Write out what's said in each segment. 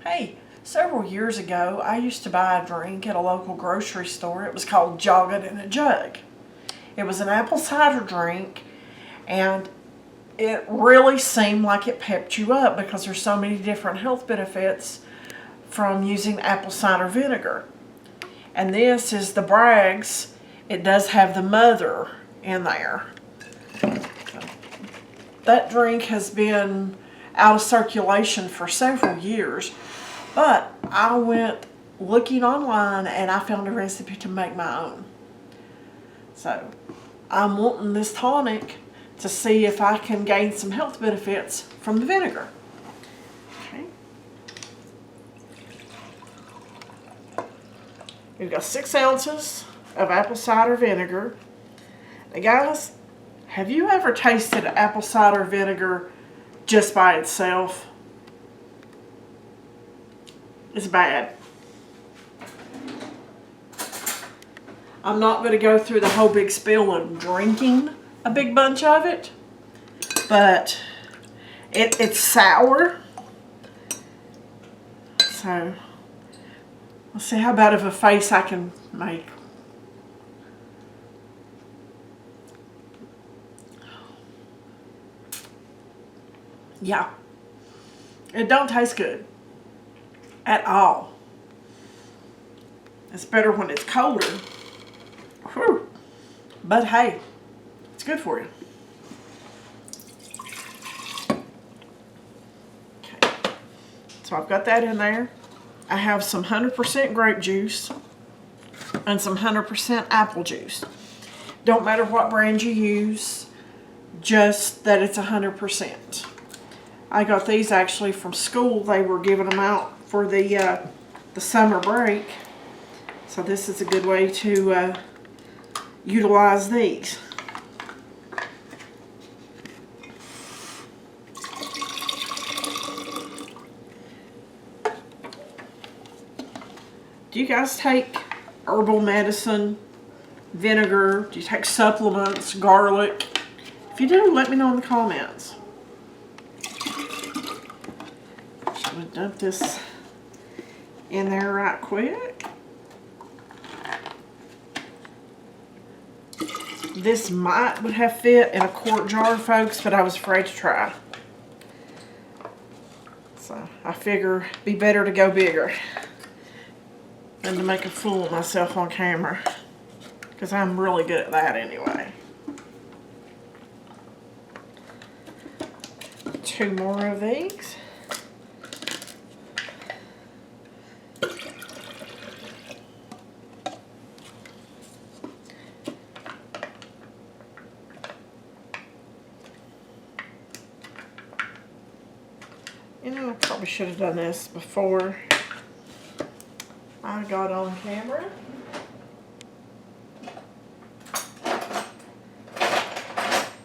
Hey, several years ago, I used to buy a drink at a local grocery store. It was called Jogging In A Jug. It was an apple cider drink, and it really seemed like it pepped you up because there's so many different health benefits from using apple cider vinegar. And this is the Bragg's. It does have the mother in there. That drink has been out of circulation for several years, but I went looking online and I found a recipe to make my own. So I'm wanting this tonic to see if I can gain some health benefits from the vinegar. Okay. We've got 6 ounces of apple cider vinegar. Now guys, have you ever tasted apple cider vinegar just by itself? It's bad. I'm not going to go through the whole big spiel of drinking a big bunch of it, but it's sour. So let's see how bad of a face I can make. Yeah, it don't taste good at all. It's better when it's colder. Whew. But hey, it's good for you. Okay, so I've got that in there. I have some 100% grape juice and some 100% apple juice. Don't matter what brand you use, just that it's 100%. I got these actually from school. They were giving them out for the summer break. So this is a good way to utilize these. Do you guys take herbal medicine, vinegar? Do you take supplements, garlic? If you do, let me know in the comments. I'm going to dump this in there right quick. This would have fit in a quart jar, folks, but I was afraid to try. So I figure it'd be better to go bigger than to make a fool of myself on camera, because I'm really good at that anyway. 2 more of these. You know, I probably should have done this before I got on camera.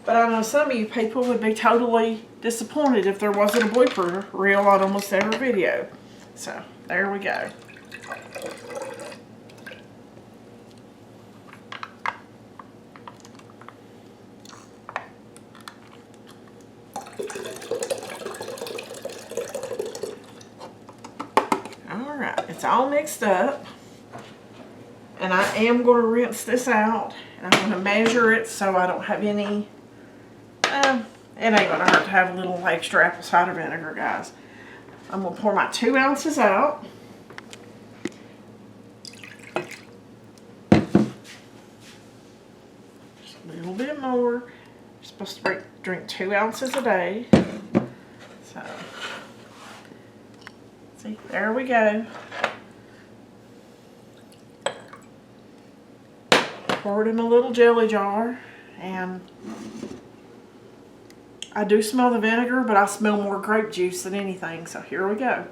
But I know some of you people would be totally disappointed if there wasn't a blooper reel on almost every video. So, there we go. Alright, it's all mixed up. And I am going to rinse this out. And I'm going to measure it so I don't have any... it ain't going to hurt to have a little extra apple cider vinegar, guys. I'm going to pour my 2 ounces out. Just a little bit more. You're supposed to drink 2 ounces a day. So, see, there we go. Pour it in a little jelly jar, and I do smell the vinegar, but I smell more grape juice than anything, so here we go.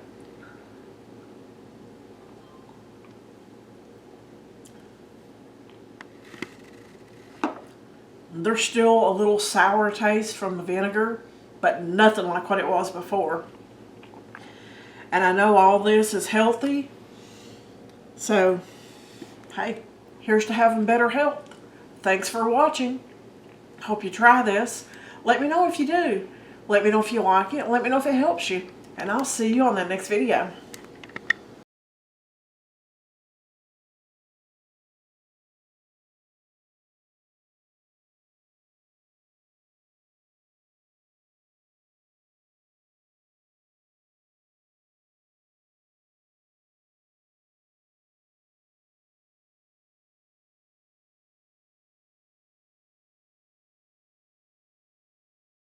There's still a little sour taste from the vinegar, but nothing like what it was before. And I know all this is healthy, so hey, here's to having better health. Thanks for watching. Hope you try this. Let me know if you do. Let me know if you like it. Let me know if it helps you. And I'll see you on the next video.